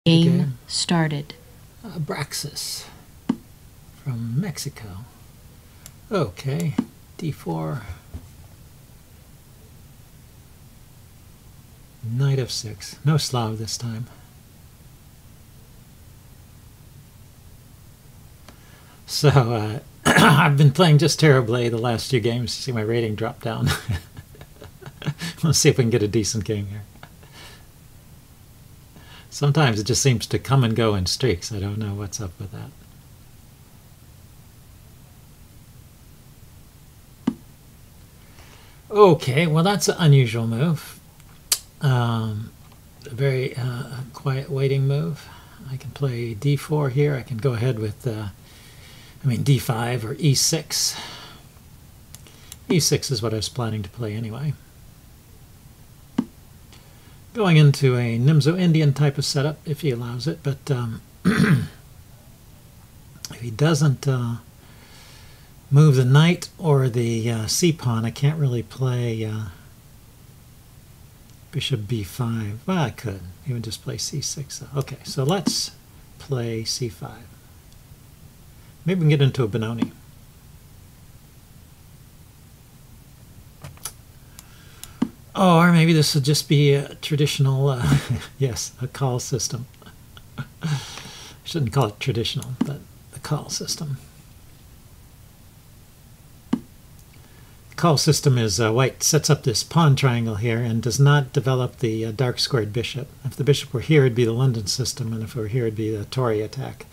Game started. Abraxas from Mexico. Okay, d4. Knight f6. No Slav this time. So I've been playing just terribly the last few games. You see my rating drop down. Let's see if we can get a decent game here. Sometimes it just seems to come and go in streaks. I don't know what's up with that. Okay, well that's an unusual move. A very quiet waiting move. I can play d4 here. I can go ahead with, d5 or e6. e6 is what I was planning to play anyway. Going into a Nimzo-Indian type of setup, if he allows it, but if he doesn't move the knight or the c-pawn, I can't really play bishop b5. Well, I could. Even just play c6. Okay, so let's play c5. Maybe we can get into a Benoni. Or maybe this would just be a traditional, yes, a Colle system. I shouldn't call it traditional, but the Colle system. The Colle system is white sets up this pawn triangle here and does not develop the dark squared bishop. If the bishop were here, it'd be the London system, and if it were here, it'd be the Tory attack.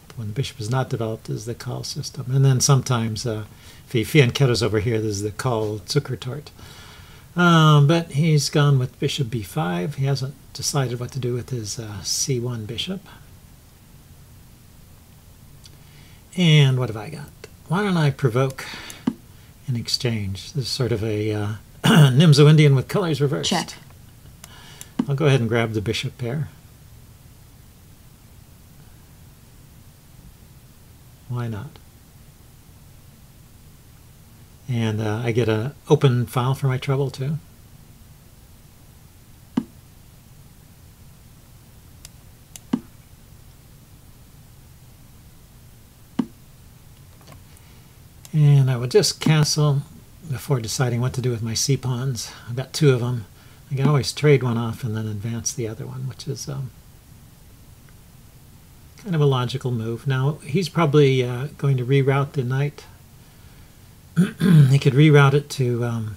But when the bishop is not developed, is the Colle system. And then sometimes, if he fianchettos over here, this is the Colle Zuckertort. But he's gone with bishop b5. He hasn't decided what to do with his c1 bishop. And what have I got? Why don't I provoke an exchange? This is sort of a Nimzo-Indian with colors reversed. Check. I'll go ahead and grab the bishop pair. Why not? And I get an open file for my trouble too. And I will just castle before deciding what to do with my c-pawns. I've got two of them. I can always trade one off and then advance the other one, which is kind of a logical move. Now, he's probably going to reroute the knight. He could reroute it to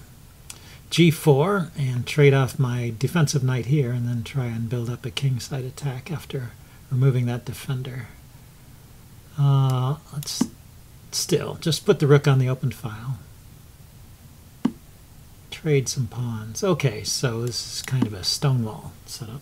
g4 and trade off my defensive knight here and then try and build up a kingside attack after removing that defender. Let's still just put the rook on the open file. Trade some pawns. Okay, so this is kind of a stonewall setup.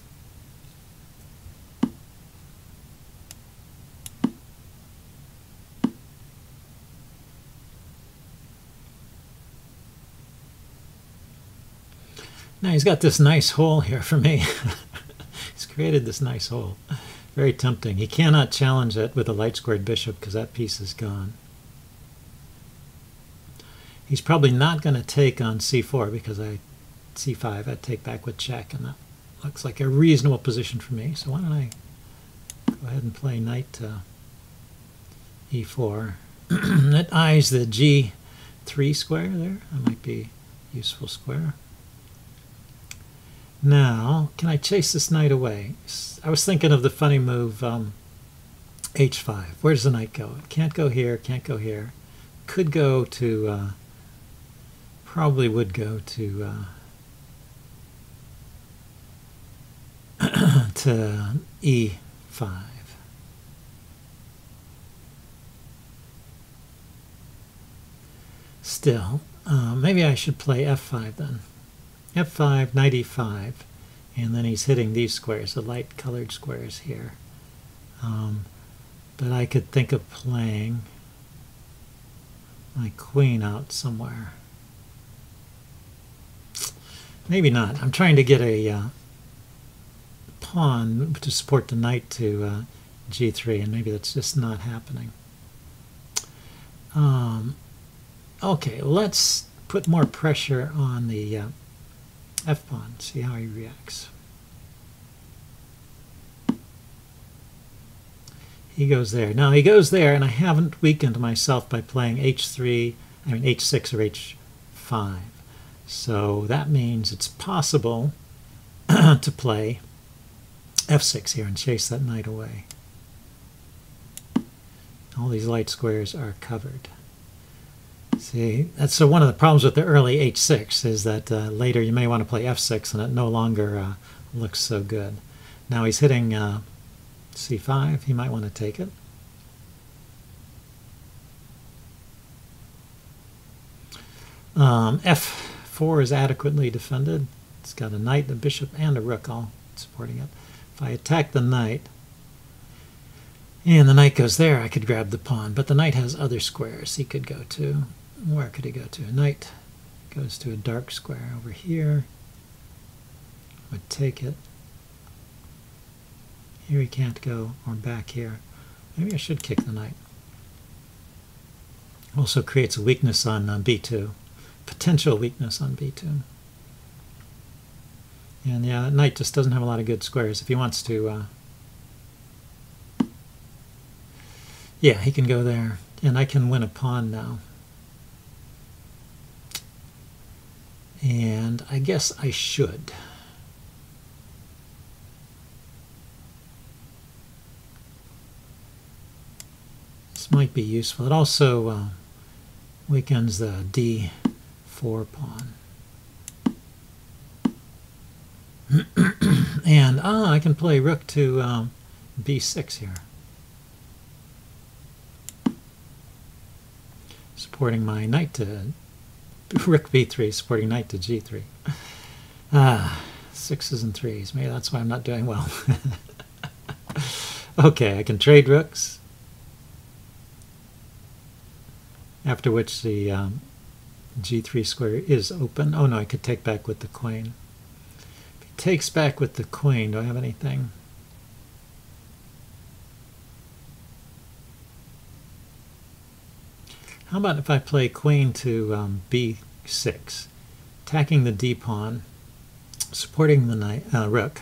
Now he's got this nice hole here for me. He's created this nice hole. Very tempting. He cannot challenge it with a light squared bishop because that piece is gone. He's probably not going to take on c4 because c5 I'd take back with check, and that looks like a reasonable position for me. So why don't I go ahead and play knight e4. That eyes the g3 square there. That might be a useful square. Now, can I chase this knight away? I was thinking of the funny move h5. Where does the knight go? It can't go here, can't go here. Could go to, probably would go to, to e5. Still, maybe I should play f5 then. f5, knight e5, and then he's hitting these squares, the light colored squares here. But I could think of playing my queen out somewhere. Maybe not. I'm trying to get a pawn to support the knight to g3, and maybe that's just not happening. Okay, let's put more pressure on the f-pawn, see how he reacts. he goes there. Now he goes there, and I haven't weakened myself by playing h3, I mean h6 or h5. So that means it's possible to play f6 here and chase that knight away. All these light squares are covered. See, that's so one of the problems with the early h6 is that later you may want to play f6 and it no longer looks so good. Now he's hitting c5. He might want to take it. F4 is adequately defended. It's got a knight, a bishop, and a rook all supporting it. If I attack the knight, and the knight goes there, I could grab the pawn. But the knight has other squares he could go to. Where could he go to? A knight goes to a dark square over here. I would take it. Here he can't go, or back here. Maybe I should kick the knight. Also creates a weakness on b2. Potential weakness on b2. And yeah, that knight just doesn't have a lot of good squares. If he wants to... yeah, he can go there. And I can win a pawn now. And I guess I should. This might be useful. It also weakens the d4 pawn. And I can play rook to b6 here. Supporting my knight to rook b3, supporting knight to g3. Sixes and threes. Maybe that's why I'm not doing well. Okay, I can trade rooks. After which the g3 square is open. Oh no, I could take back with the queen. If he takes back with the queen, do I have anything? How about if I play queen to b6, attacking the d-pawn, supporting the knight, rook,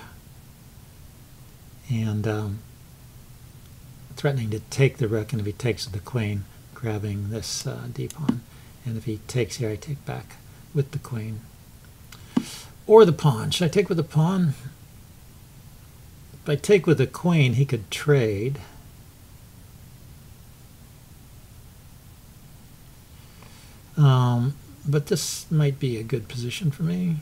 and threatening to take the rook, and if he takes the queen, grabbing this d-pawn. And if he takes here, I take back with the queen. Or the pawn. Should I take with the pawn? If I take with the queen, he could trade. But this might be a good position for me.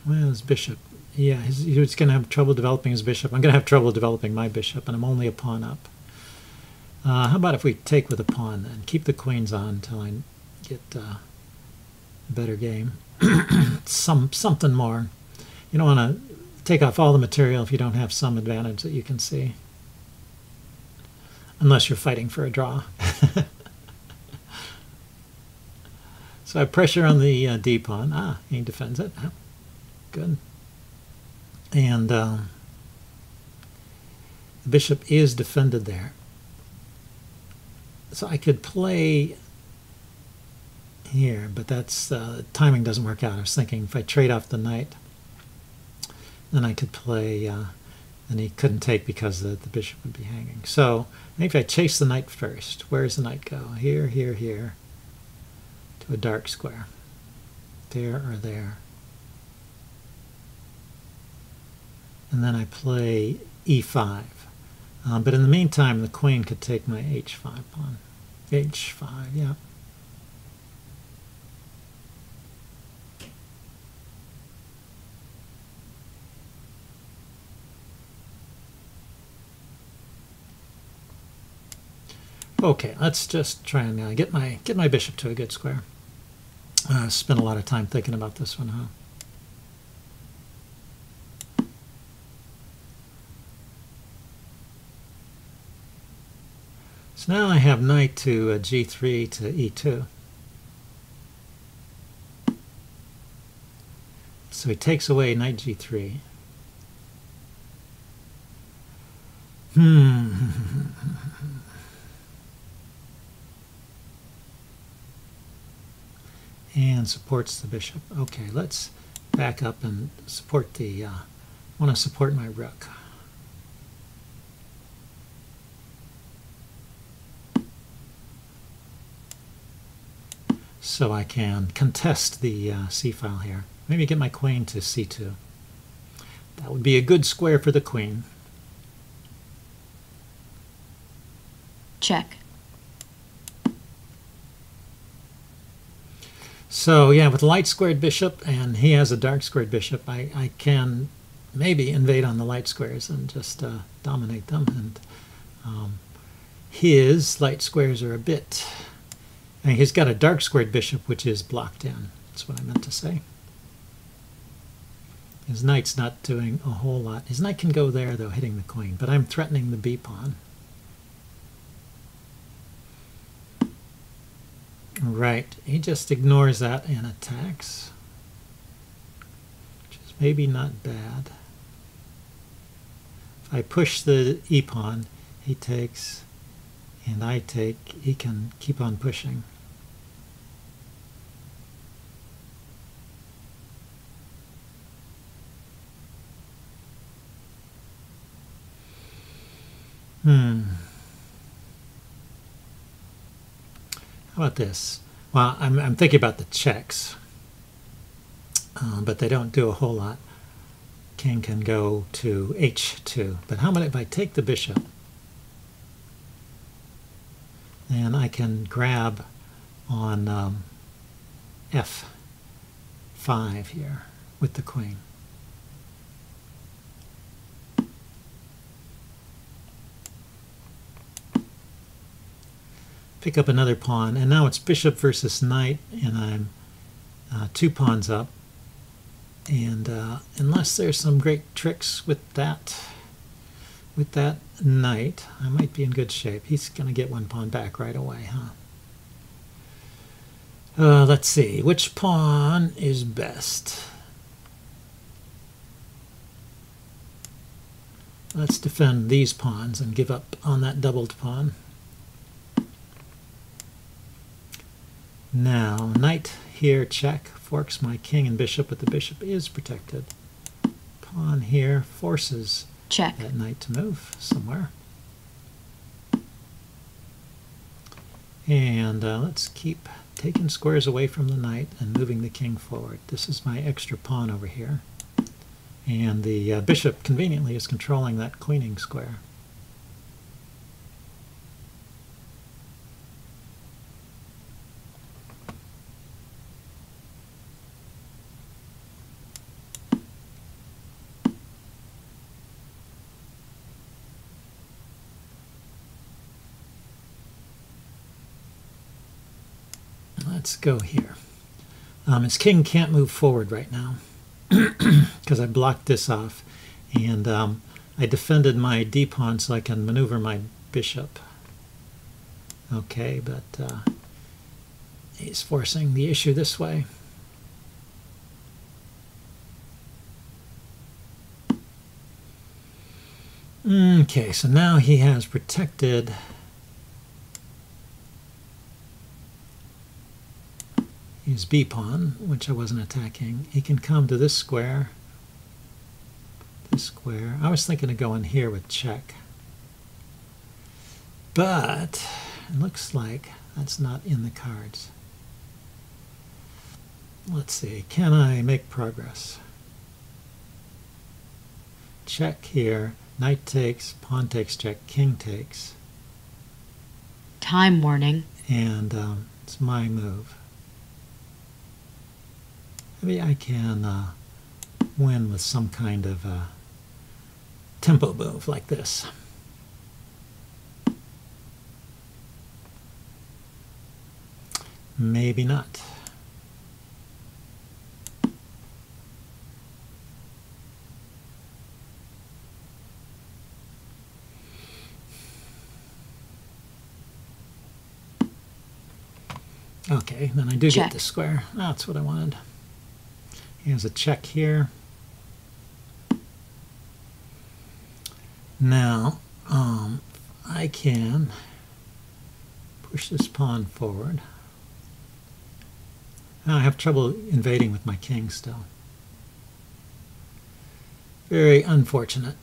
Well, his bishop. Yeah, he's going to have trouble developing his bishop. I'm going to have trouble developing my bishop, and I'm only a pawn up. How about if we take with a pawn then? Keep the queens on until I get a better game. Something more. You don't want to take off all the material if you don't have some advantage that you can see. Unless you're fighting for a draw. So I pressure on the d-pawn. He defends it. Good. And the bishop is defended there. So I could play here, but that's timing doesn't work out. I was thinking if I trade off the knight, then I could play, and he couldn't take because the bishop would be hanging. So I think if I chase the knight first, where does the knight go? Here, here, here, to a dark square. There or there. And then I play e5. But in the meantime, the queen could take my h5 pawn. h5, yeah. Okay, let's just try and get my bishop to a good square. Spent a lot of time thinking about this one, huh? So now I have knight to g3 to e2. So he takes away knight g3. And supports the bishop. Okay, let's back up and support the, I want to support my rook. so I can contest the c-file here. Maybe get my queen to c2. That would be a good square for the queen. Check. So yeah, with a light squared bishop, and he has a dark squared bishop, I can maybe invade on the light squares and just dominate them. And his light squares are a bit... I mean, he's got a dark squared bishop which is blocked in. That's what I meant to say. His knight's not doing a whole lot. His knight can go there, though, hitting the queen, but I'm threatening the b-pawn. Right, he just ignores that and attacks, which is maybe not bad. If I push the e-pawn, he takes, and I take, he can keep on pushing. How about this? Well, I'm thinking about the checks, but they don't do a whole lot. King can go to h2, but how about if I take the bishop? Then I can grab on f5 here with the queen. Pick up another pawn, and now it's bishop versus knight, and I'm 2 pawns up. And unless there's some great tricks with that knight, I might be in good shape. He's going to get 1 pawn back right away, huh? Let's see, which pawn is best? Let's defend these pawns and give up on that doubled pawn. Now, knight here, check, forks my king and bishop, but the bishop is protected. Pawn here forces check that knight to move somewhere. And let's keep taking squares away from the knight and moving the king forward. This is my extra pawn over here. And the bishop conveniently is controlling that queening square. Let's go here. His king can't move forward right now because I blocked this off, and I defended my d-pawn so I can maneuver my bishop. Okay, but he's forcing the issue this way. Okay, so now he has protected his b-pawn, which I wasn't attacking. He can come to this square. I was thinking of going here with check. But it looks like that's not in the cards. Let's see, can I make progress? Check here, knight takes, pawn takes, check, king takes. Time warning. And it's my move. Maybe I can win with some kind of tempo move like this. Maybe not. Okay, then I do check. Get the square. That's what I wanted. He has a check here. Now, I can push this pawn forward. Now I have trouble invading with my king still. Very unfortunate.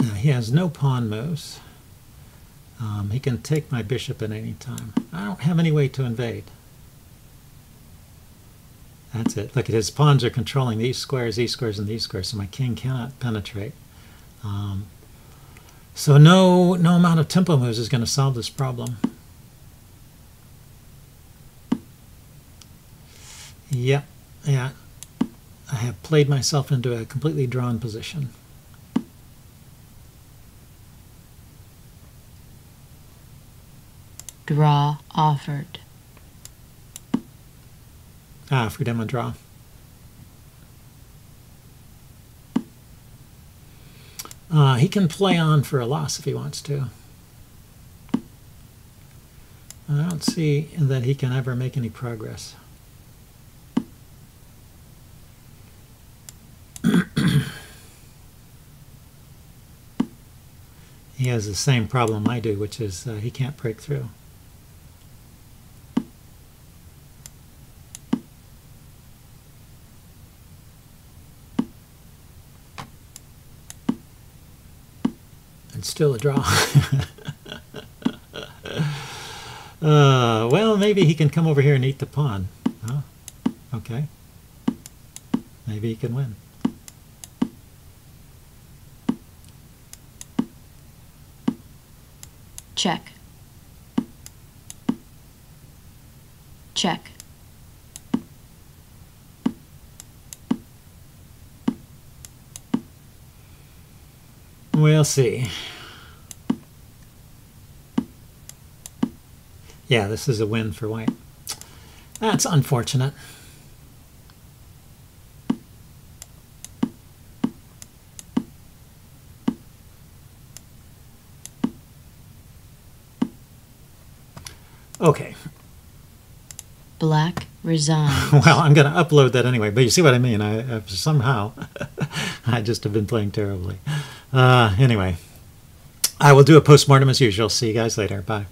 Now He has no pawn moves. He can take my bishop at any time. I don't have any way to invade. That's it. Look at his pawns are controlling these squares, and these squares, so my king cannot penetrate. So no amount of tempo moves is going to solve this problem. Yeah. I have played myself into a completely drawn position. Draw offered. Free demo draw. He can play on for a loss if he wants to. I don't see that he can ever make any progress. He has the same problem I do, which is he can't break through. It's still a draw. Well, maybe he can come over here and eat the pawn. Huh? Okay. Maybe he can win. Check. Check. We'll see. Yeah, this is a win for white. That's unfortunate. Okay. Black resigns. Well, I'm going to upload that anyway, but you see what I mean. I somehow, I just have been playing terribly. Anyway, I will do a postmortem as usual. See you guys later. Bye.